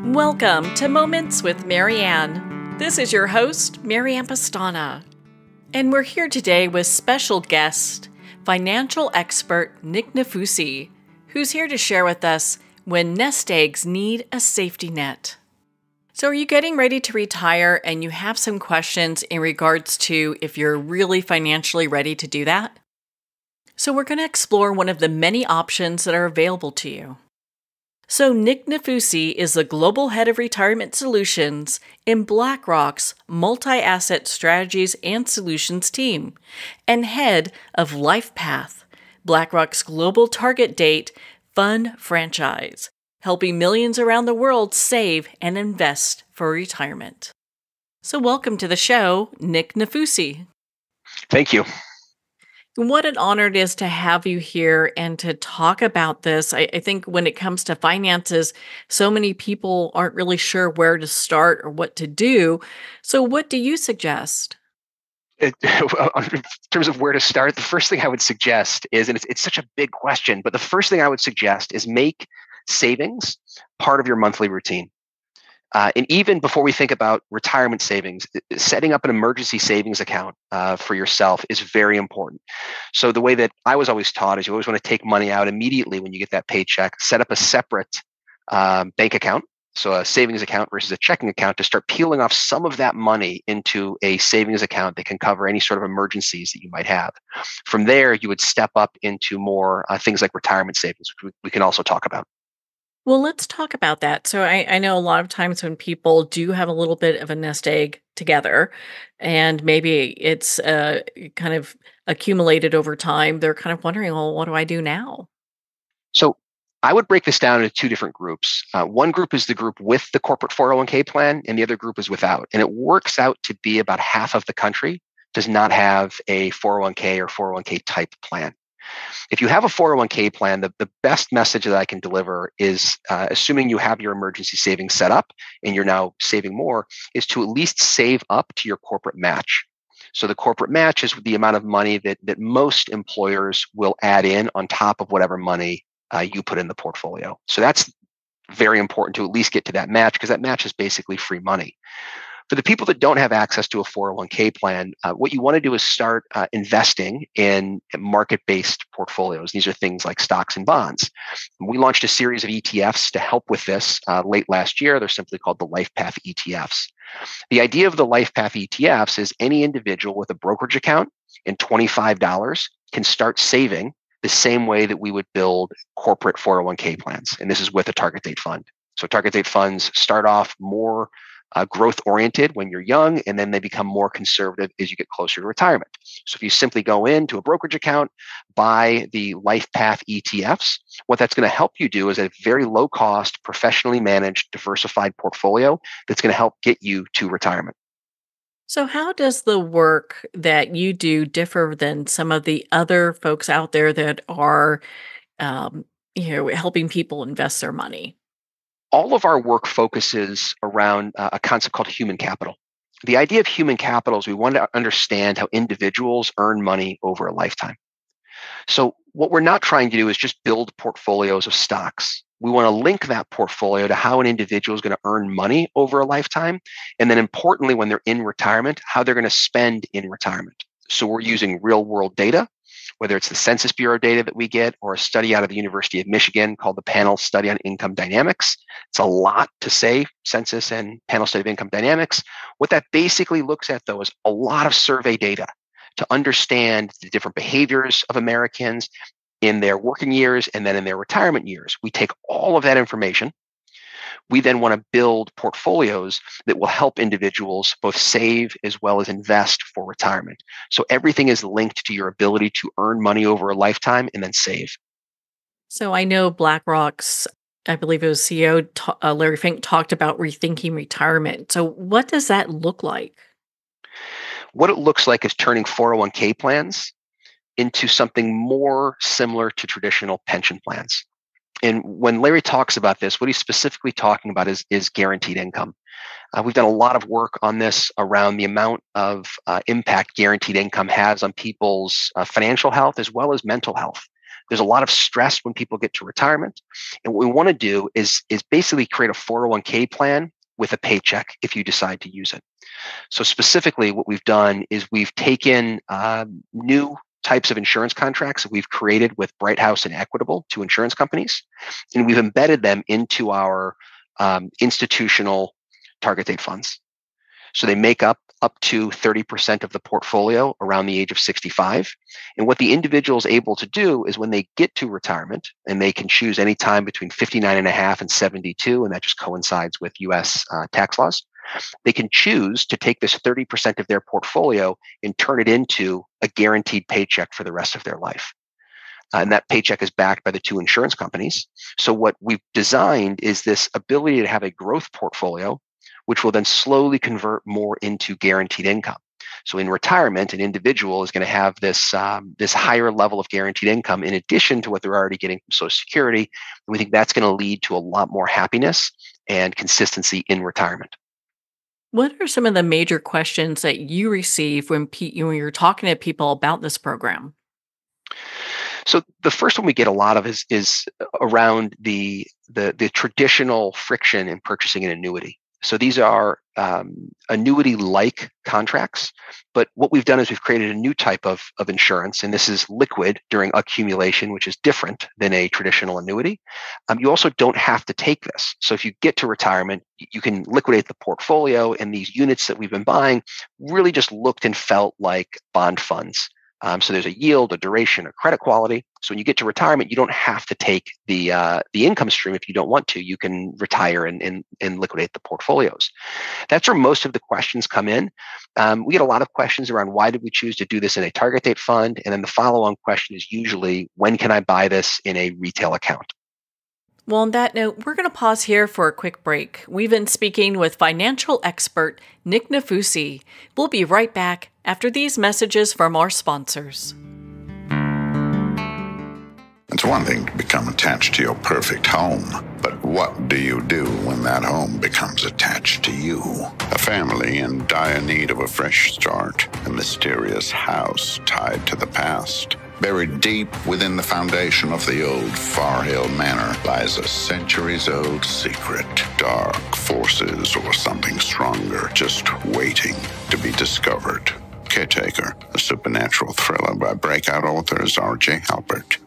Welcome to Moments with Marianne. This is your host, Marianne Pastana. And we're here today with special guest, financial expert Nick Nefouse, who's here to share with us when nest eggs need a safety net. So are you getting ready to retire and you have some questions in regards to if you're really financially ready to do that? So we're going to explore one of the many options that are available to you. So Nick Nefouse is the Global Head of Retirement Solutions in BlackRock's Multi-Asset Strategies and Solutions team and head of LifePath, BlackRock's global target date fund franchise, helping millions around the world save and invest for retirement. So welcome to the show, Nick Nefouse. Thank you. What an honor it is to have you here and to talk about this. I think when it comes to finances, so many people aren't really sure where to start or what to do. So what do you suggest? In terms of where to start, the first thing I would suggest is, and it's such a big question, but the first thing I would suggest is make savings part of your monthly routine. And even before we think about retirement savings, setting up an emergency savings account for yourself is very important. So the way that I was always taught is you always want to take money out immediately when you get that paycheck, set up a separate bank account, so a savings account versus a checking account, to start peeling off some of that money into a savings account that can cover any sort of emergencies that you might have. From there, you would step up into more things like retirement savings, which we can also talk about. Well, let's talk about that. So I know a lot of times when people do have a little bit of a nest egg together and maybe it's kind of accumulated over time, they're kind of wondering, well, what do I do now? So I would break this down into two different groups. One group is the group with the corporate 401k plan, and the other group is without. And it works out to be about half of the country does not have a 401k or 401k type plan. If you have a 401k plan, the best message that I can deliver is, assuming you have your emergency savings set up and you're now saving more, is to at least save up to your corporate match. So the corporate match is the amount of money that most employers will add in on top of whatever money you put in the portfolio. So that's very important to at least get to that match, because that match is basically free money. For the people that don't have access to a 401k plan, what you want to do is start investing in market-based portfolios. These are things like stocks and bonds. We launched a series of ETFs to help with this late last year. They're simply called the LifePath ETFs. The idea of the LifePath ETFs is any individual with a brokerage account and $25 can start saving the same way that we would build corporate 401k plans. And this is with a target date fund. So target date funds start off more growth oriented when you're young, and then they become more conservative as you get closer to retirement. So if you simply go into a brokerage account, buy the LifePath ETFs, what that's going to help you do is a very low cost, professionally managed, diversified portfolio that's going to help get you to retirement. So how does the work that you do differ than some of the other folks out there that are, helping people invest their money? All of our work focuses around a concept called human capital. The idea of human capital is we want to understand how individuals earn money over a lifetime. So what we're not trying to do is just build portfolios of stocks. We want to link that portfolio to how an individual is going to earn money over a lifetime. And then importantly, when they're in retirement, how they're going to spend in retirement. So we're using real world data, whether it's the Census Bureau data that we get or a study out of the University of Michigan called the Panel Study on Income Dynamics. It's a lot to say, census and panel study of income dynamics. What that basically looks at, though, is a lot of survey data to understand the different behaviors of Americans in their working years and then in their retirement years. We take all of that information. We then want to build portfolios that will help individuals both save as well as invest for retirement. So everything is linked to your ability to earn money over a lifetime and then save. So I know BlackRock's, I believe it was CEO Larry Fink talked about rethinking retirement. So what does that look like? What it looks like is turning 401k plans into something more similar to traditional pension plans. And when Larry talks about this, what he's specifically talking about is guaranteed income. We've done a lot of work on this around the amount of impact guaranteed income has on people's financial health as well as mental health. There's a lot of stress when people get to retirement. And what we want to do is basically create a 401k plan with a paycheck if you decide to use it. So specifically, what we've done is we've taken new types of insurance contracts that we've created with Bright House and Equitable, two insurance companies, and we've embedded them into our institutional target date funds. So they make up to 30% of the portfolio around the age of 65. And what the individual is able to do is when they get to retirement, and they can choose any time between 59 and a half and 72, and that just coincides with US tax laws, they can choose to take this 30% of their portfolio and turn it into a guaranteed paycheck for the rest of their life. And that paycheck is backed by the two insurance companies. So what we've designed is this ability to have a growth portfolio, which will then slowly convert more into guaranteed income. So in retirement, an individual is going to have this higher level of guaranteed income in addition to what they're already getting from Social Security. And we think that's going to lead to a lot more happiness and consistency in retirement. What are some of the major questions that you receive when you're talking to people about this program? So the first one we get a lot of is around the traditional friction in purchasing an annuity. So these are annuity-like contracts, but what we've done is we've created a new type of insurance, and this is liquid during accumulation, which is different than a traditional annuity. You also don't have to take this. So if you get to retirement, you can liquidate the portfolio, and these units that we've been buying really just looked and felt like bond funds. So there's a yield, a duration, a credit quality. So when you get to retirement, you don't have to take the income stream if you don't want to. You can retire and liquidate the portfolios. That's where most of the questions come in. We get a lot of questions around why did we choose to do this in a target date fund? And then the follow-on question is usually, when can I buy this in a retail account? Well, on that note, we're going to pause here for a quick break. We've been speaking with financial expert Nick Nefouse. We'll be right back after these messages from our sponsors. It's one thing to become attached to your perfect home, but what do you do when that home becomes attached to you? A family in dire need of a fresh start, a mysterious house tied to the past. Buried deep within the foundation of the old Far Hill Manor lies a centuries-old secret. Dark forces or something stronger just waiting to be discovered. Caretaker, a supernatural thriller by breakout authors R.J. Halpert.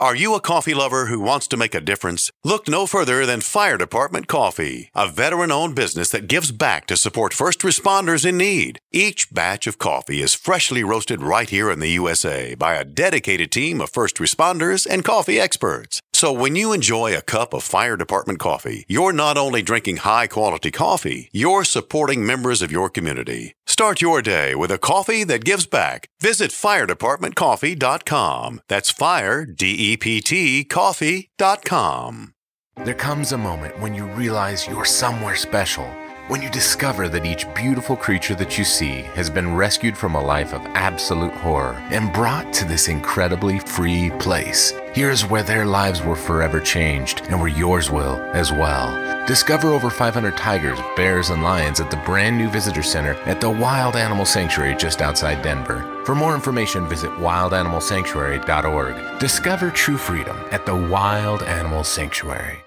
Are you a coffee lover who wants to make a difference? Look no further than Fire Department Coffee, a veteran-owned business that gives back to support first responders in need. Each batch of coffee is freshly roasted right here in the USA by a dedicated team of first responders and coffee experts. So when you enjoy a cup of Fire Department coffee, you're not only drinking high-quality coffee, you're supporting members of your community. Start your day with a coffee that gives back. Visit firedepartmentcoffee.com. That's fire, D-E-P-T, coffee.com. There comes a moment when you realize you're somewhere special. When you discover that each beautiful creature that you see has been rescued from a life of absolute horror and brought to this incredibly free place. Here's where their lives were forever changed and where yours will as well. Discover over 500 tigers, bears, and lions at the brand new visitor center at the Wild Animal Sanctuary just outside Denver. For more information, visit wildanimalsanctuary.org. Discover true freedom at the Wild Animal Sanctuary.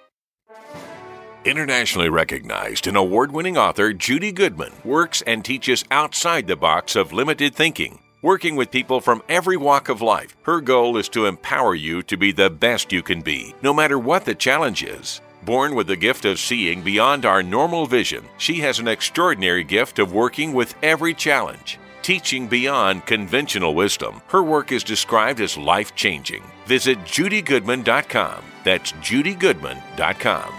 Internationally recognized and award-winning author Judy Goodman works and teaches outside the box of limited thinking. Working with people from every walk of life, her goal is to empower you to be the best you can be, no matter what the challenge is. Born with the gift of seeing beyond our normal vision, she has an extraordinary gift of working with every challenge. Teaching beyond conventional wisdom, her work is described as life-changing. Visit judygoodman.com. That's judygoodman.com.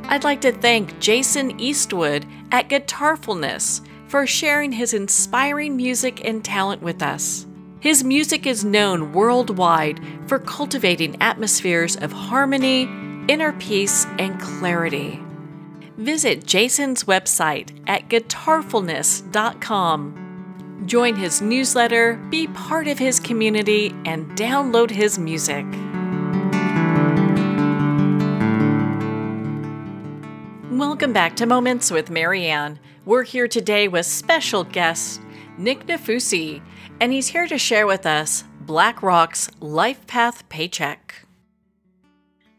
I'd like to thank Jason Eastwood at Guitarfulness for sharing his inspiring music and talent with us. His music is known worldwide for cultivating atmospheres of harmony, inner peace, and clarity. Visit Jason's website at guitarfulness.com. Join his newsletter, be part of his community, and download his music. Welcome back to Moments with Marianne. We're here today with special guest Nick Nefouse, and he's here to share with us BlackRock's LifePath Paycheck.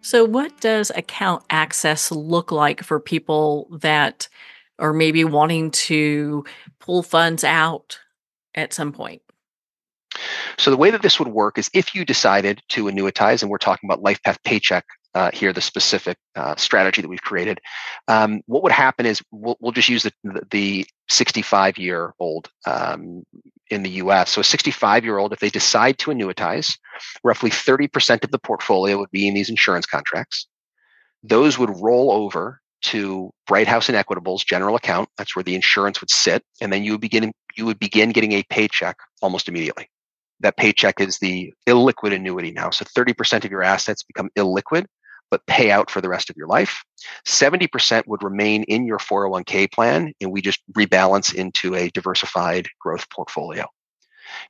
So what does account access look like for people that are maybe wanting to pull funds out at some point? So the way that this would work is if you decided to annuitize, and we're talking about LifePath Paycheck here, the specific strategy that we've created, what would happen is we'll just use the 65-year-old in the US. So a 65-year-old, if they decide to annuitize, roughly 30% of the portfolio would be in these insurance contracts. Those would roll over to Brighthouse and Equitable's general account. That's where the insurance would sit. And then you would begin getting a paycheck almost immediately. That paycheck is the illiquid annuity now. So 30% of your assets become illiquid, but pay out for the rest of your life. 70% would remain in your 401k plan, and we just rebalance into a diversified growth portfolio.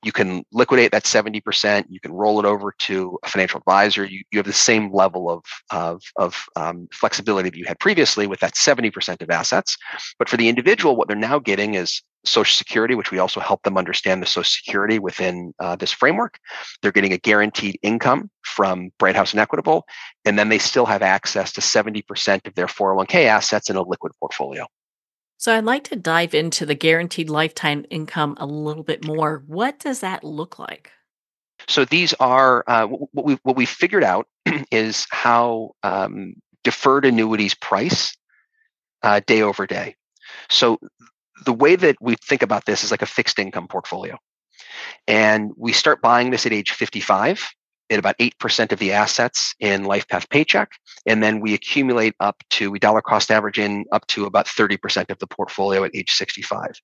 You can liquidate that 70%. You can roll it over to a financial advisor. You have the same level of flexibility that you had previously with that 70% of assets. But for the individual, what they're now getting is Social Security, which we also help them understand the Social Security within this framework. They're getting a guaranteed income from Brighthouse and Equitable, and then they still have access to 70% of their 401k assets in a liquid portfolio. So I'd like to dive into the guaranteed lifetime income a little bit more. What does that look like? So these are what we figured out is how deferred annuities price day over day. So the way that we think about this is like a fixed income portfolio. And we start buying this at age 55 at about 8% of the assets in LifePath Paycheck. And then we accumulate we dollar cost average in up to about 30% of the portfolio at age 65.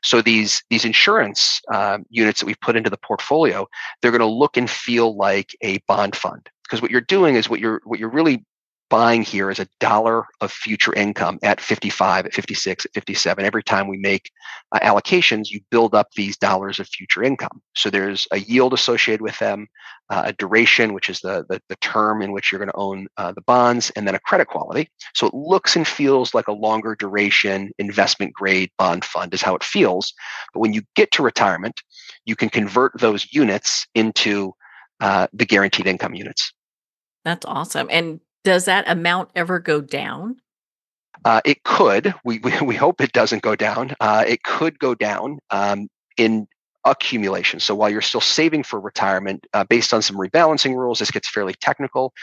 So these insurance units that we've put into the portfolio, they're going to look and feel like a bond fund. Because what you're doing is what you're really buying here is $1 of future income at 55, at 56, at 57. Every time we make allocations, you build up these dollars of future income. So there's a yield associated with them, a duration, which is the term in which you're going to own the bonds, and then a credit quality. So it looks and feels like a longer duration investment grade bond fund is how it feels. But when you get to retirement, you can convert those units into the guaranteed income units. That's awesome. And does that amount ever go down? It could. We hope it doesn't go down. It could go down in accumulation. So while you're still saving for retirement, based on some rebalancing rules, this gets fairly technical.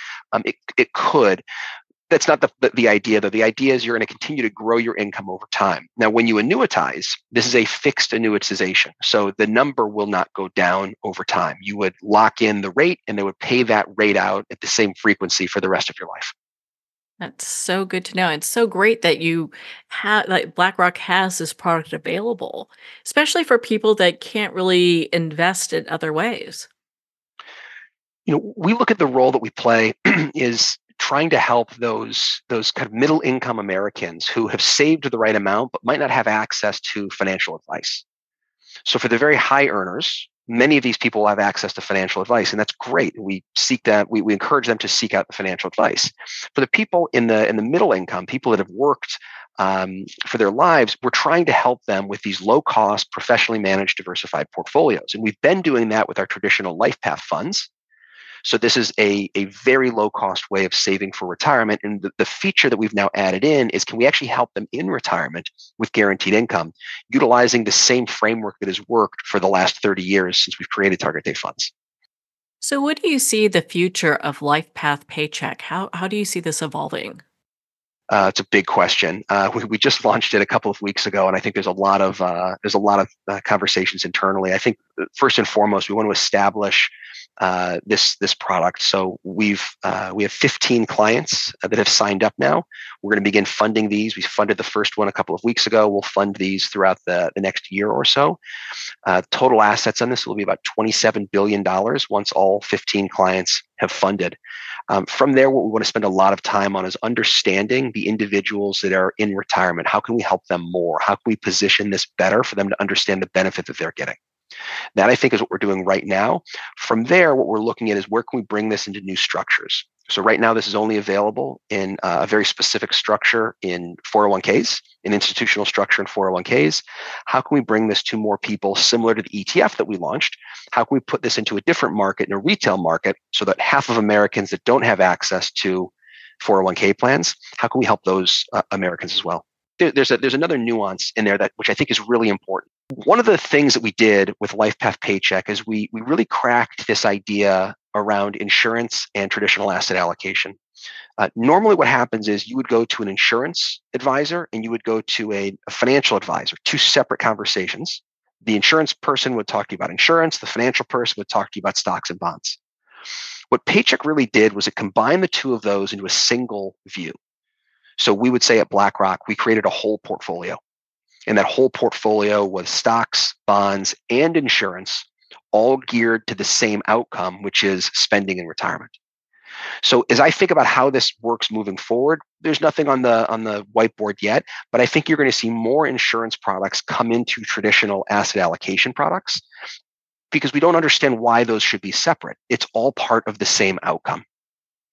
It could. That's not the idea, though. The idea is you're going to continue to grow your income over time. Now, when you annuitize, this is a fixed annuitization. So the number will not go down over time. You would lock in the rate, and they would pay that rate out at the same frequency for the rest of your life. That's so good to know. It's so great that you have, like, BlackRock has this product available, especially for people that can't really invest in other ways. We look at the role that we play is trying to help those kind of middle income Americans who have saved the right amount but might not have access to financial advice. So for the very high earners, many of these people will have access to financial advice, and that's great. We encourage them to seek out the financial advice. For the people in the middle income, people that have worked for their lives, we're trying to help them with these low cost, professionally managed, diversified portfolios. And we've been doing that with our traditional LifePath funds. So this is a very low cost way of saving for retirement. And the feature that we've now added in is, can we actually help them in retirement with guaranteed income, utilizing the same framework that has worked for the last 30 years since we've created target date funds. So what do you see the future of LifePath Paycheck? How do you see this evolving? It's a big question. We just launched it a couple of weeks ago, and I think there's a lot of conversations internally. I think first and foremost, we want to establish this product. So we have 15 clients that have signed up now. We're going to begin funding these. We funded the first one a couple of weeks ago. We'll fund these throughout the next year or so. Total assets on this will be about $27 billion once all 15 clients have funded. From there, what we want to spend a lot of time on is understanding the individuals that are in retirement. How can we help them more? How can we position this better for them to understand the benefit that they're getting? That, I think, is what we're doing right now. From there, what we're looking at is, where can we bring this into new structures? So right now, this is only available in a very specific structure in 401ks, an institutional structure in 401ks. How can we bring this to more people similar to the ETF that we launched? How can we put this into a different market, in a retail market, so that half of Americans that don't have access to 401k plans, how can we help those Americans as well? There's another nuance in there which I think is really important. One of the things that we did with LifePath Paycheck is we really cracked this idea around insurance and traditional asset allocation. Normally what happens is you would go to an insurance advisor and you would go to a financial advisor, two separate conversations. The insurance person would talk to you about insurance. The financial person would talk to you about stocks and bonds. What Paycheck really did was it combined the two of those into a single view. So we would say at BlackRock, we created a whole portfolio. And that whole portfolio was stocks, bonds, and insurance, all geared to the same outcome, which is spending in retirement. So as I think about how this works moving forward, there's nothing on the whiteboard yet, but I think you're going to see more insurance products come into traditional asset allocation products because we don't understand why those should be separate. It's all part of the same outcome.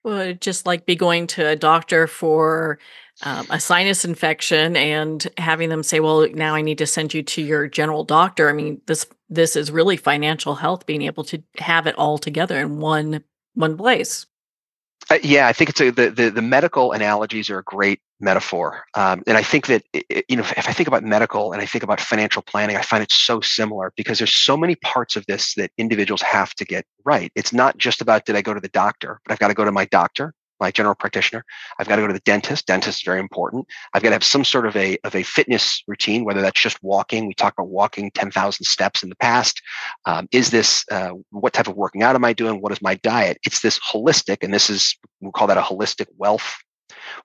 Well, it'd just like be going to a doctor for a sinus infection and having them say, well, now I need to send you to your general doctor. I mean, this is really financial health, being able to have it all together in one place. Yeah, I think the medical analogies are a great metaphor. And I think that, if I think about medical and I think about financial planning, I find it so similar because there's so many parts of this that individuals have to get right. It's not just about, did I go to the doctor, but I've got to go to my doctor, my general practitioner. I've got to go to the dentist. Dentist is very important. I've got to have some sort of a fitness routine, whether that's just walking. We talked about walking 10,000 steps in the past. Is this, what type of working out am I doing? What is my diet? It's this holistic, and we'll call that a holistic wealth.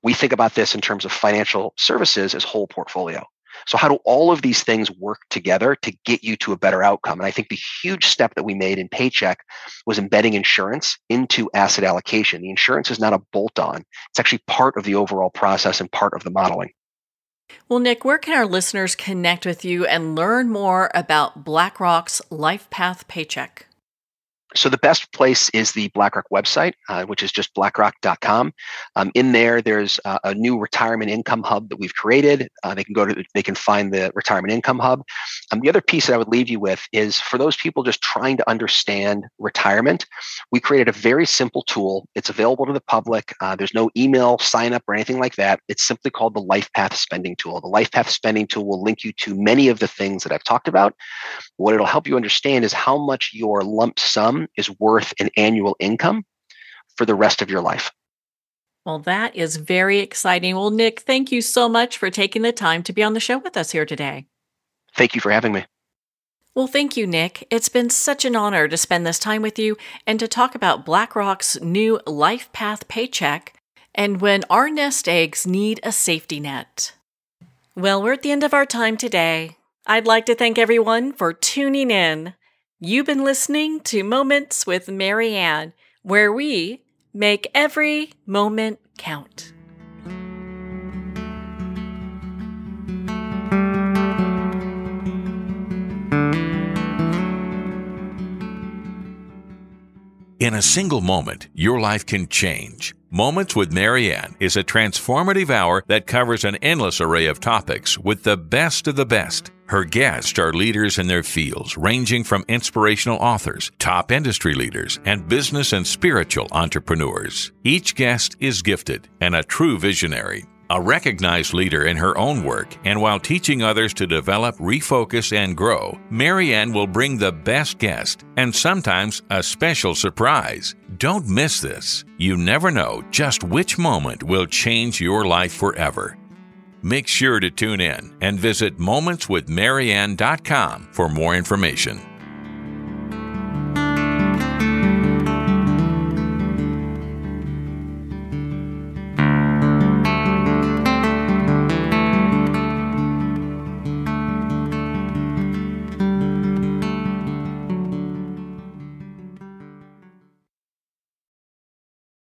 We think about this in terms of financial services as whole portfolio. So how do all of these things work together to get you to a better outcome? And I think the huge step that we made in Paycheck was embedding insurance into asset allocation. The insurance is not a bolt-on. It's actually part of the overall process and part of the modeling. Well, Nick, where can our listeners connect with you and learn more about BlackRock's LifePath Paycheck? So the best place is the BlackRock website, which is just blackrock.com. In there, there's a new retirement income hub that we've created. They can find the retirement income hub. The other piece that I would leave you with is for those people just trying to understand retirement, we created a very simple tool. It's available to the public. There's no email sign up or anything like that. It's simply called the LifePath Spending Tool. The LifePath Spending Tool will link you to many of the things that I've talked about. What it'll help you understand is how much your lump sum is worth an annual income for the rest of your life. Well, that is very exciting. Well, Nick, thank you so much for taking the time to be on the show with us here today. Thank you for having me. Well, thank you, Nick. It's been such an honor to spend this time with you and to talk about BlackRock's new LifePath Paycheck and when our nest eggs need a safety net. Well, we're at the end of our time today. I'd like to thank everyone for tuning in. You've been listening to Moments with Marianne, where we make every moment count. In a single moment, your life can change. Moments with Marianne is a transformative hour that covers an endless array of topics with the best of the best. Her guests are leaders in their fields, ranging from inspirational authors, top industry leaders, and business and spiritual entrepreneurs. Each guest is gifted and a true visionary, a recognized leader in her own work, and while teaching others to develop, refocus, and grow, Marianne will bring the best guest and sometimes a special surprise. Don't miss this. You never know just which moment will change your life forever. Make sure to tune in and visit momentswithmarianne.com for more information.